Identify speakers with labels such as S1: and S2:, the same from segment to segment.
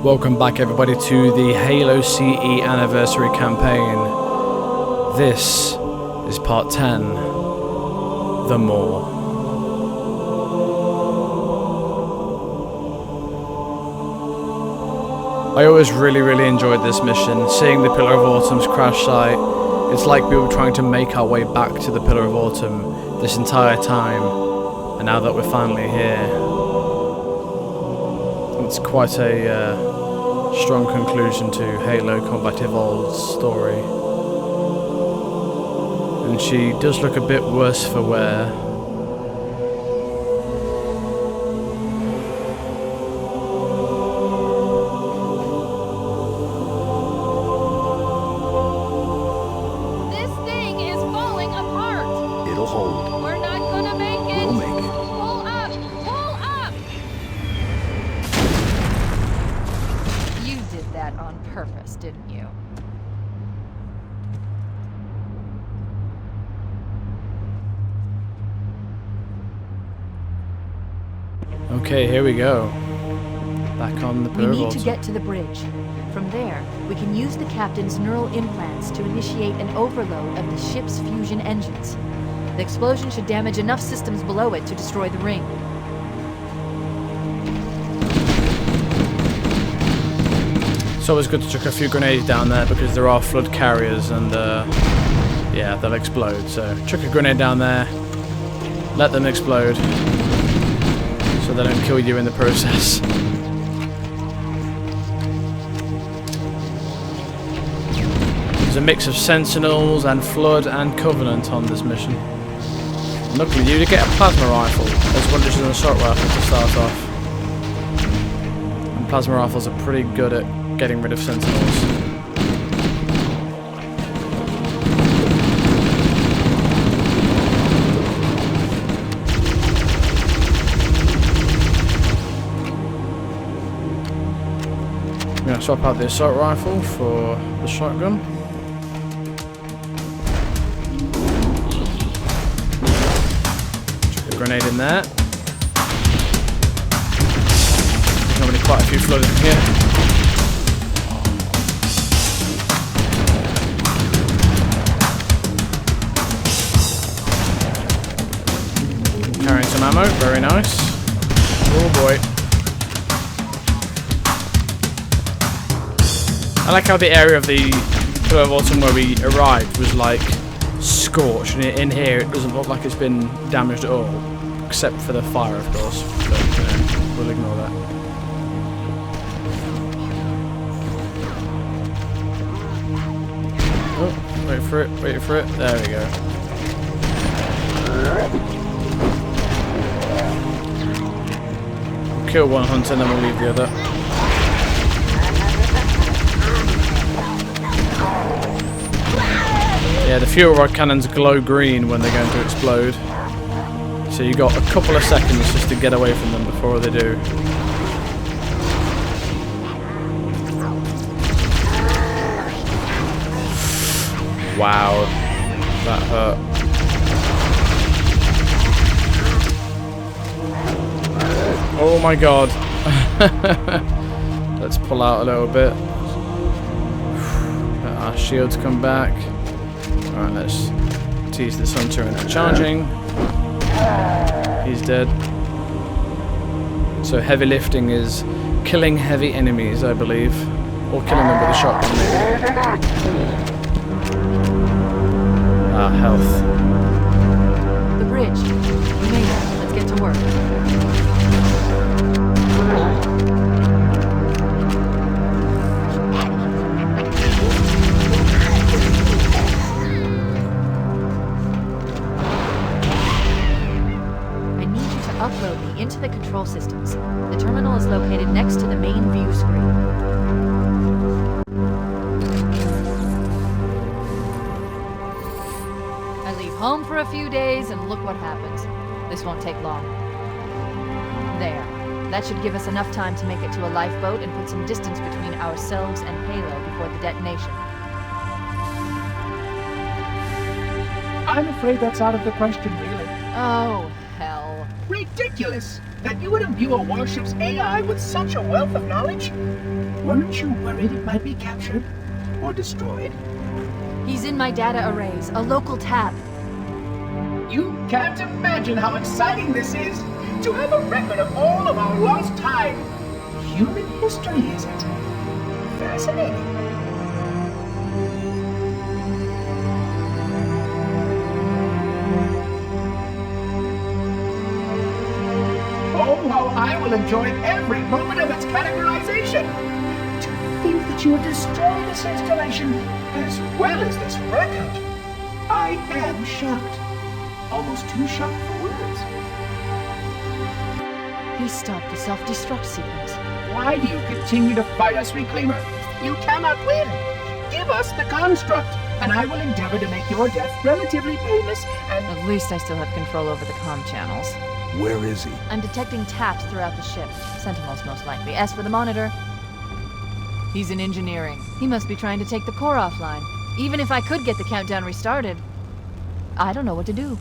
S1: Welcome back everybody to the Halo CE Anniversary Campaign. This is part 10, The More. I always really enjoyed this mission, seeing the Pillar of Autumn's crash site. It's like we were trying to make our way back to the Pillar of Autumn this entire time, and now that we're finally here, it's quite a strong conclusion to Halo Combat Evolved's story. And she does look a bit worse for wear.
S2: This thing is falling apart.
S3: It'll hold.
S2: We're not gonna make it.
S3: We'll make it.
S2: Pull up! Pull up! You did that on purpose, didn't you?
S1: Okay, here we go. Back on the
S4: We
S1: Pillar of
S4: need to
S1: Autumn.
S4: get to the bridge. From there, we can use the captain's neural implants to initiate an overload of the ship's fusion engines. The explosion should damage enough systems below it to destroy the ring.
S1: It's always good to chuck a few grenades down there because there are flood carriers and yeah, they'll explode. So chuck a grenade down there, let them explode so they don't kill you in the process. There's a mix of Sentinels and Flood and Covenant on this mission. Luckily you get a plasma rifle as well as an assault rifle to start off. And plasma rifles are pretty good at getting rid of Sentinels. I'm going to swap out the assault rifle for the shotgun. Chuck a grenade in there. There's normally quite a few flood in here. Carrying some ammo, very nice. Oh boy. I like how the area of the Pillar of Autumn where we arrived was like scorched, and in here it doesn't look like it's been damaged at all, except for the fire, of course. But we'll ignore that. Oh, wait for it, wait for it. There we go. We'll kill one hunter and then we'll leave the other. Yeah, the fuel rod cannons glow green when they're going to explode. So you got a couple of seconds just to get away from them before they do. Wow, that hurt. Oh my god. Let's pull out a little bit. Let our shields come back. Alright, let's tease this hunter into charging. He's dead. So heavy lifting is killing heavy enemies, I believe. Or killing them with a shotgun, maybe. Ah, health.
S4: The bridge. We made it. Let's get to work. Upload me into the control systems. The terminal is located next to the main view screen.
S2: I leave home for a few days and look what happens. This won't take long. There. That should give us enough time to make it to a lifeboat and put some distance between ourselves and Halo before the detonation.
S5: I'm afraid that's out of the question, really.
S2: Oh, hell.
S5: Ridiculous!
S3: that you would imbue a warship's AI with such a wealth of knowledge? Weren't you worried it might be captured or destroyed?
S4: He's in my data arrays, a local tab.
S3: You can't imagine how exciting this is, to have a record of all of our lost time. Human history, isn't it? Fascinating. Oh, how I will enjoy every moment of its categorization. To think that you would destroy this installation as well as this record. I am shocked. Almost too shocked for words.
S4: He stopped the self-destruct sequence.
S3: Why do you continue to fight us, Reclaimer? You cannot win. Give us the construct, and I will endeavor to make your death relatively painless and...
S2: At least I still have control over the comm channels.
S5: Where is he?
S2: I'm detecting taps throughout the ship. Sentinels, most likely. As for the monitor, he's in engineering. He must be trying to take the core offline. Even if I could get the countdown restarted, I don't know what to do.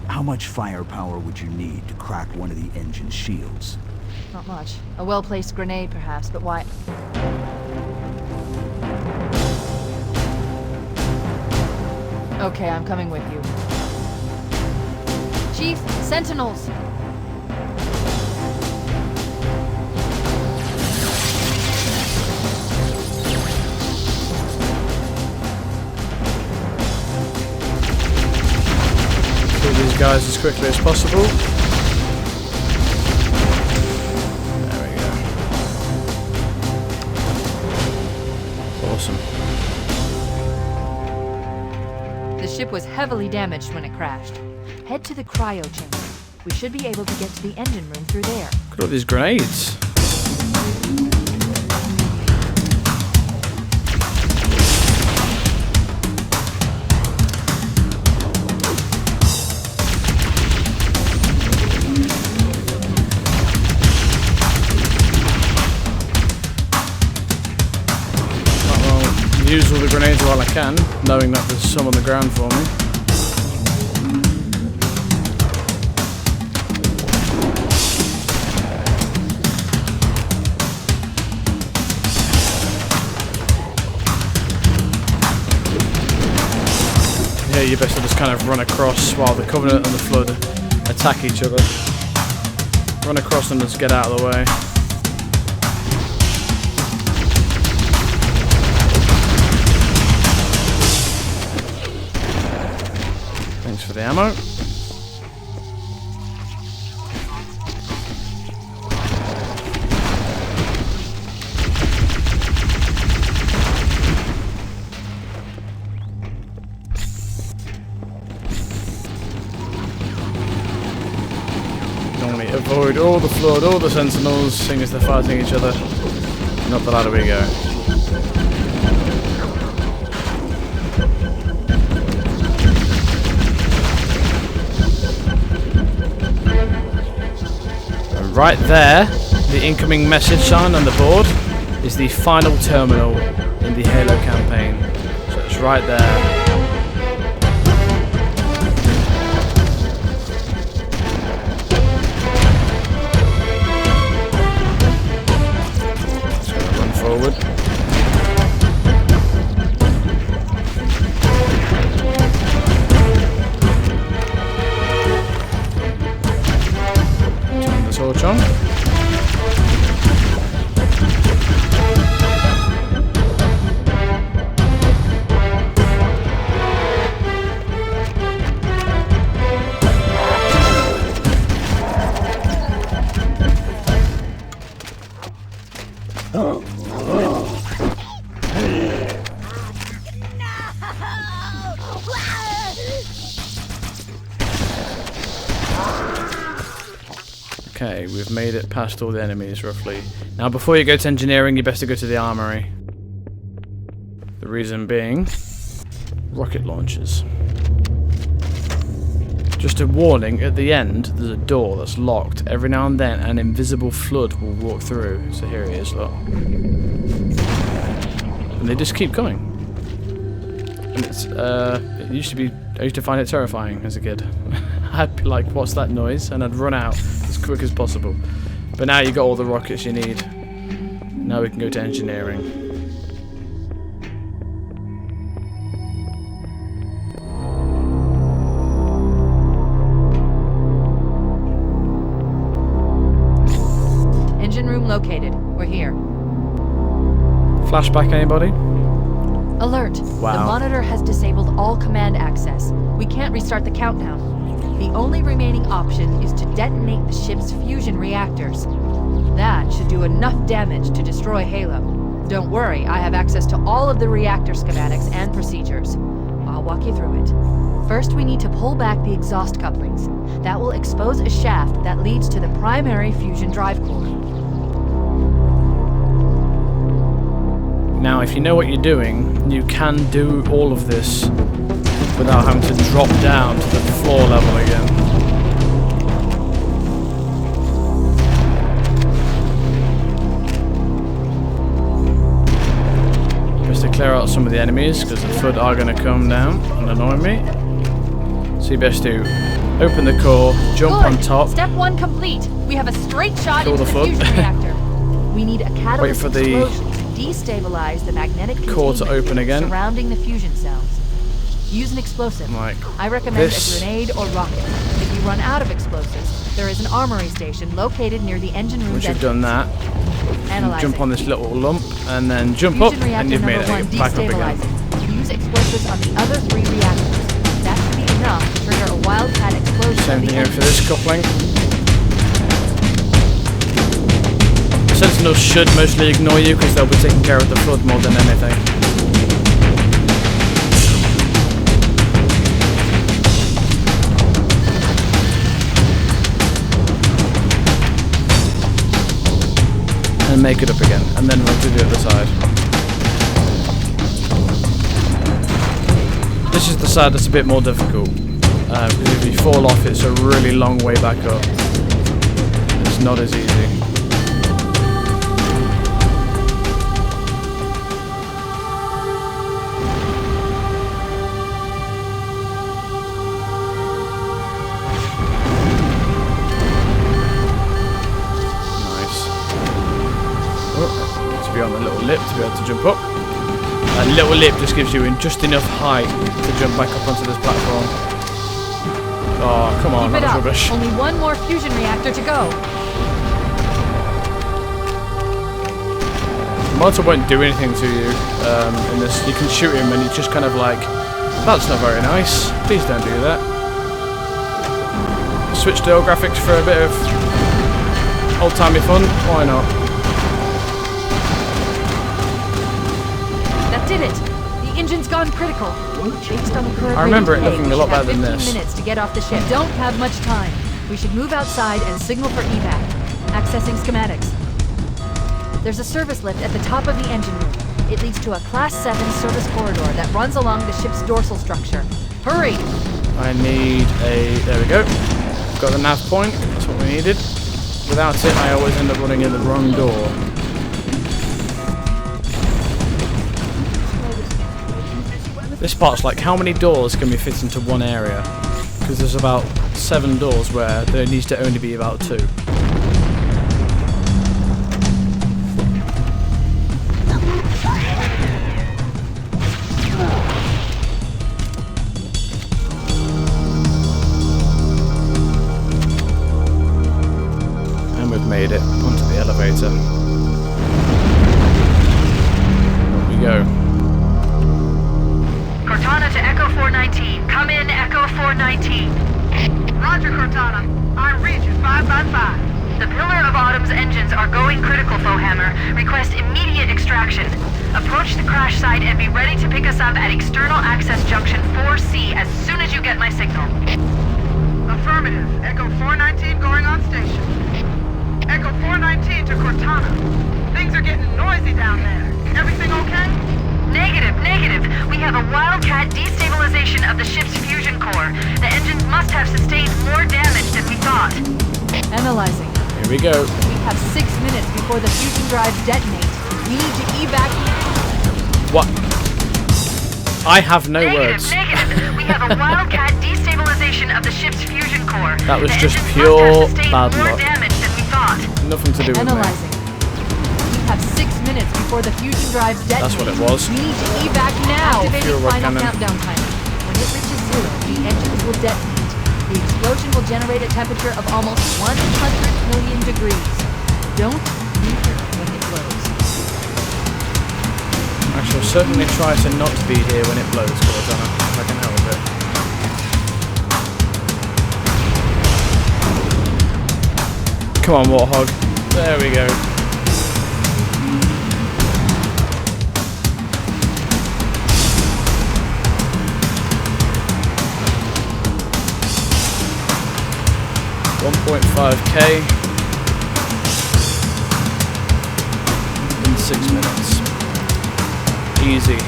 S5: How much firepower would you need to crack one of the engine shields?
S2: Not much. A well-placed grenade, perhaps, but why? Okay, I'm coming with you. Chief, Sentinels!
S1: Kill these guys as quickly as possible. There we go. Awesome.
S2: The ship was heavily damaged when it crashed. Head to the cryo chamber. We should be able to get to the engine room through there.
S1: Look at all these grenades. Use all the grenades while I can, knowing that there's some on the ground for me. Yeah, you best just kind of run across while the Covenant and the Flood attack each other. Run across and just get out of the way. Thanks for the ammo. Normally avoid all the Flood, all the Sentinels, seeing as they're fighting each other. And up the ladder we go. Right there, the incoming message sign on the board is the final terminal in the Halo campaign. So it's right there. Just gonna run forward. Torch on. Okay, we've made it past all the enemies, roughly. Now, before you go to engineering, you best to go to the armory. The reason being, rocket launchers. Just a warning, at the end, there's a door that's locked. Every now and then, an invisible Flood will walk through. So here he is, look. And they just keep coming. And it's, it used to be, I used to find it terrifying as a kid. I'd be like, what's that noise? And I'd run out as quick as possible. But now you've got all the rockets you need. Now we can go to engineering.
S2: Engine room located. We're here.
S1: Flashback, anybody?
S2: Alert.
S1: Wow.
S2: The monitor has disabled all command access. We can't restart the countdown. The only remaining option is to detonate the ship's fusion reactors. That should do enough damage to destroy Halo. Don't worry, I have access to all of the reactor schematics and procedures. I'll walk you through it. First, we need to pull back the exhaust couplings. That will expose a shaft that leads to the primary fusion drive core.
S1: Now, if you know what you're doing, you can do all of this without having to drop down to the floor level again. Just to clear out some of the enemies, because the Flood are going to come down and annoy me. So you best to open the core, jump on top.
S2: Step 1 complete. We have a straight shot
S1: Kill
S2: into
S1: the
S2: the
S1: Flood.
S2: fusion reactor. We need a catalyst
S1: Wait for the
S2: explosion to destabilize the magnetic
S1: core to
S2: containment
S1: open again.
S2: surrounding the fusion cells. Use an explosive.
S1: Like
S2: I recommend
S1: this.
S2: a grenade or rocket. If you run out of explosives, there is an armory station located near the engine room.
S1: Once you've done that,
S2: Analyzing.
S1: jump on this little lump and then jump up,
S2: Fusion
S1: and
S2: reactor
S1: you've made
S2: number 1
S1: it back up again.
S2: destabilizing. Use explosives on the other 3 reactors. That should be enough to trigger a wildcat explosion.
S1: Same
S2: of the
S1: thing here
S2: engine.
S1: for this coupling. Sentinels should mostly ignore you because they'll be taking care of the Flood more than anything. And make it up again, and then run to the other side. This is the side that's a bit more difficult, because if you fall off it's a really long way back up. It's not as easy. To be on the little lip to be able to jump up. That little lip just gives you just enough height to jump back up onto this platform. Oh, come on,
S2: Keep it
S1: that
S2: up.
S1: was rubbish.
S2: Only one more fusion reactor to go.
S1: The monitor won't do anything to you in this. You can shoot him and he's just kind of like, that's not very nice. Please don't do that. Switch to graphics for a bit of old-timey fun. Why not?
S2: That did it. The engine's gone critical. Based on the current
S1: I remember
S2: rate
S1: it
S2: of
S1: looking
S2: pay,
S1: a lot
S2: we should
S1: better than
S2: have 15
S1: this.
S2: minutes to get off the ship. We don't have much time. We should move outside and signal for evac. Accessing schematics. There's a service lift at the top of the engine room. It leads to a Class 7 service corridor that runs along the ship's dorsal structure. Hurry!
S1: I need a... there we go. Got the nav point. That's what we needed. Without it, I always end up running in the wrong door. This part's like, how many doors can we fit into one area? Because there's about 7 doors where there needs to only be about 2. And we've made it onto the elevator. Up we go.
S4: Cortana to Echo 419. Come in, Echo 419.
S6: Roger, Cortana. I read you 5 by 5.
S4: The Pillar of Autumn's engines are going critical, Foehammer. Request immediate extraction. Approach the crash site and be ready to pick us up at External Access Junction 4C as soon as you get my signal.
S6: Affirmative. Echo 419 going on station. Echo 419 to Cortana. Things are getting noisy down there. Everything okay?
S4: Negative. We have a wildcat destabilization of the ship's fusion core. The engines must have sustained more damage than we thought.
S2: Analyzing.
S1: Here we go.
S2: We have 6 minutes before the fusion drives detonate. We need to evacuate.
S1: What? I have no words.
S6: Negative. We have a wildcat destabilization of the ship's fusion core.
S1: That was
S6: The
S1: just
S6: engines
S1: pure
S6: must have sustained
S1: bad
S6: more
S1: luck.
S6: damage than we thought.
S1: Nothing to do with me.
S2: Analyzing. We have 6 minutes before the fusion drives detonate.
S1: That's what it was.
S2: We need to evac now. Activating
S1: Fuel rod
S2: final
S1: cannon.
S2: countdown timer. When it reaches 0, the engines will detonate. The explosion will generate a temperature of almost 100 million degrees. Don't be here when it blows.
S1: I shall certainly try to not be here when it blows, Cortana, if I can help it. Come on, Warthog. There we go. $1.5K in 6 minutes. Easy.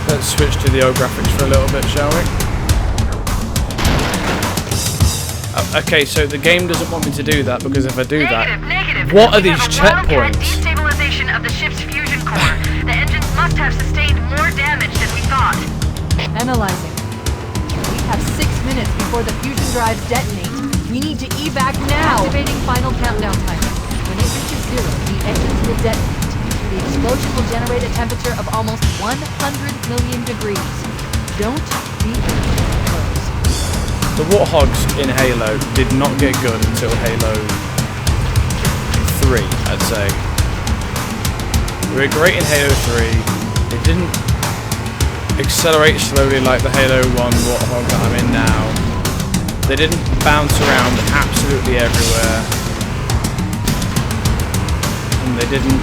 S1: Let's switch to the old graphics for a little bit, shall we? Okay, so the game doesn't want me to do that, because if I do that...
S6: Negative.
S1: What are
S6: We
S1: these
S6: have a wildcat
S1: checkpoints?
S6: destabilization of the ship's fusion core. The engines must have sustained more damage than we thought.
S2: Analyzing. We have 6 minutes before the fusion drives detonate. We need to evac now. Activating final countdown timer. When it reaches 0, the engines will detonate. The explosion will generate a temperature of almost 100 million degrees. Don't be close.
S1: The Warthogs in Halo did not get good until Halo 3, I'd say. They were great in Halo 3. They didn't accelerate slowly like the Halo 1 Warthog that I'm in now. They didn't bounce around absolutely everywhere. And they didn't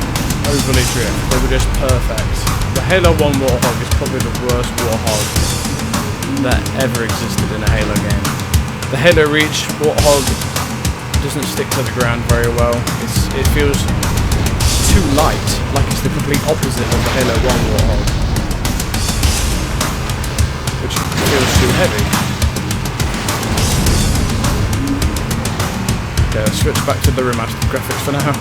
S1: overly drift. They were just perfect. The Halo 1 Warthog is probably the worst Warthog that ever existed in a Halo game. The Halo Reach Warthog doesn't stick to the ground very well. It feels too light, like it's the complete opposite of the Halo 1 Warthog, which feels too heavy. Okay, let's switch back to the remastered graphics for now.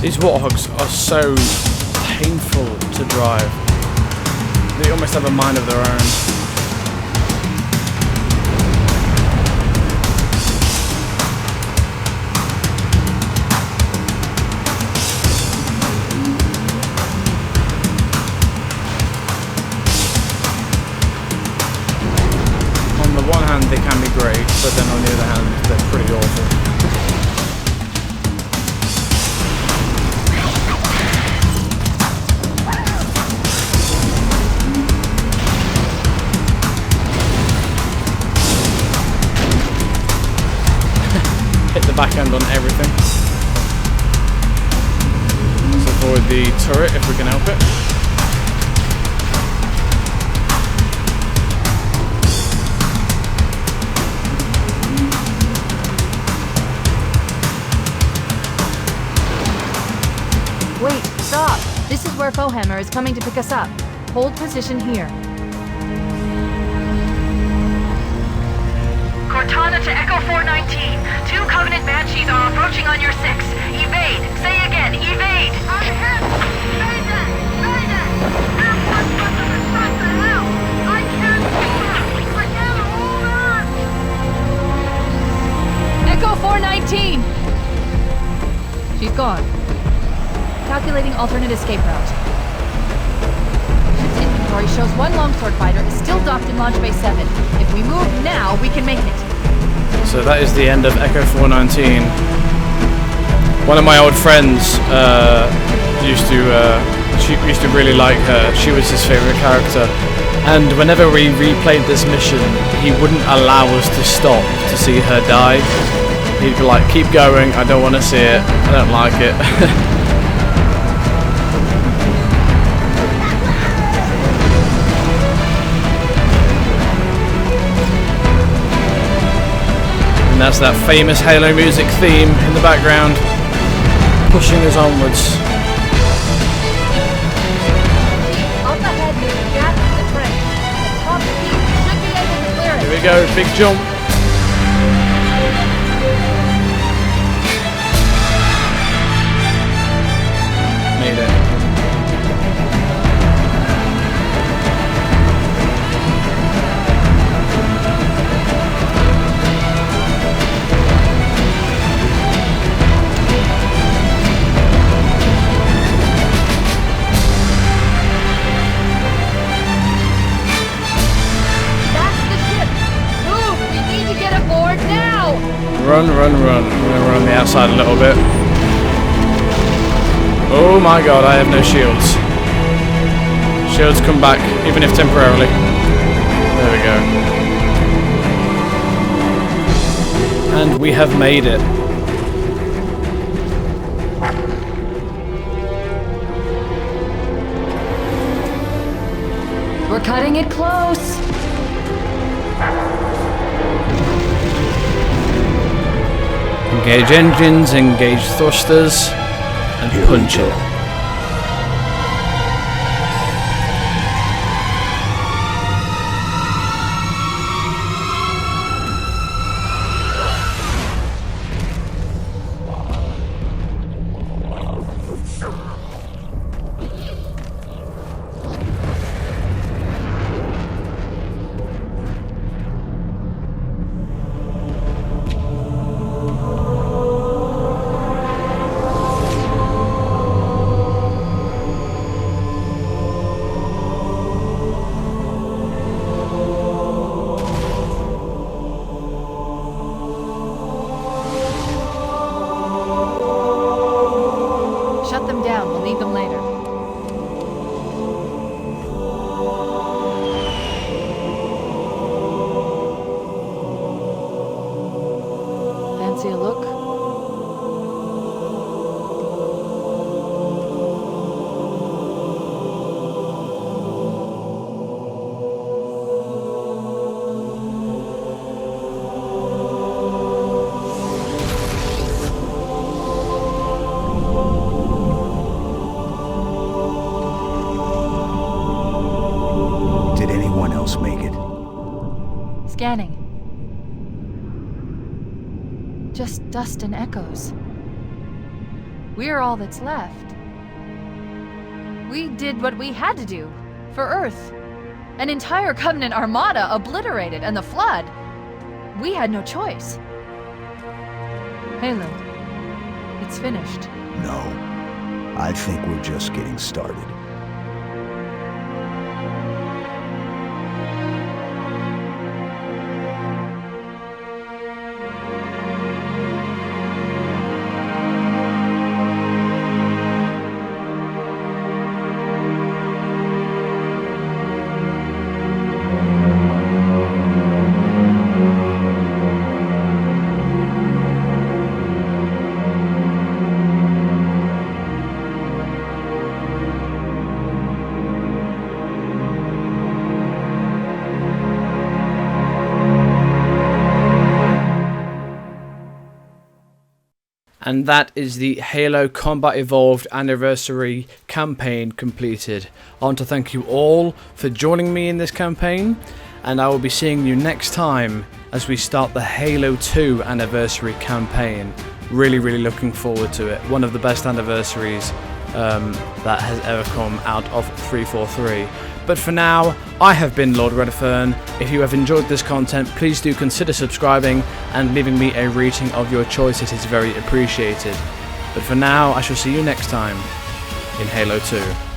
S1: These Warthogs are so painful to drive. They almost have a mind of their own. On the one hand, they can be great, but then on the other hand, they're pretty awful. Hit the back end on everything. Let's avoid the turret if we can help it.
S2: Wait, stop! This is where Fohammer is coming to pick us up. Hold position here.
S6: Cortana to Echo 419. 2 Covenant Banshees are approaching on your 6. Evade. Say again, evade. I'm hit. Evade that. Evade that. What the hell? I can't hold her. I can't hold her.
S2: Echo 419! She's gone. Calculating alternate escape route. Ship's inventory shows one longsword fighter is still docked in Launch Bay 7. If we move now, we can make it.
S1: So that is the end of Echo 419. One of my old friends she used to really like her. She was his favorite character. And whenever we replayed this mission, he wouldn't allow us to stop to see her die. He'd be like, keep going, I don't want to see it, I don't like it. And that's that famous Halo music theme in the background, pushing us onwards.
S2: Up ahead near the gap in the trench. At top speed, we should be able to clear it.
S1: Here we go, big jump. Made it. Run, run, run. I'm going to run the outside a little bit. Oh my god, I have no shields. Shields come back, even if temporarily. There we go. And we have made it.
S2: We're cutting it close.
S1: Engage engines, engage thrusters, and punch it.
S2: Shut them down. We'll need them later. Fancy a look?
S5: Make it.
S2: Scanning. Just dust and echoes. We're all that's left. We did what we had to do for Earth. An entire Covenant armada obliterated, and the Flood. We had no choice. Halo, it's finished.
S5: No. I think we're just getting started.
S1: And that is the Halo Combat Evolved Anniversary campaign completed. I want to thank you all for joining me in this campaign, and I will be seeing you next time as we start the Halo 2 Anniversary campaign. Really looking forward to it. One of the best anniversaries that has ever come out of 343. But for now, I have been Lord Redfern. If you have enjoyed this content, please do consider subscribing and leaving me a rating of your choice. It is very appreciated. But for now, I shall see you next time in Halo 2.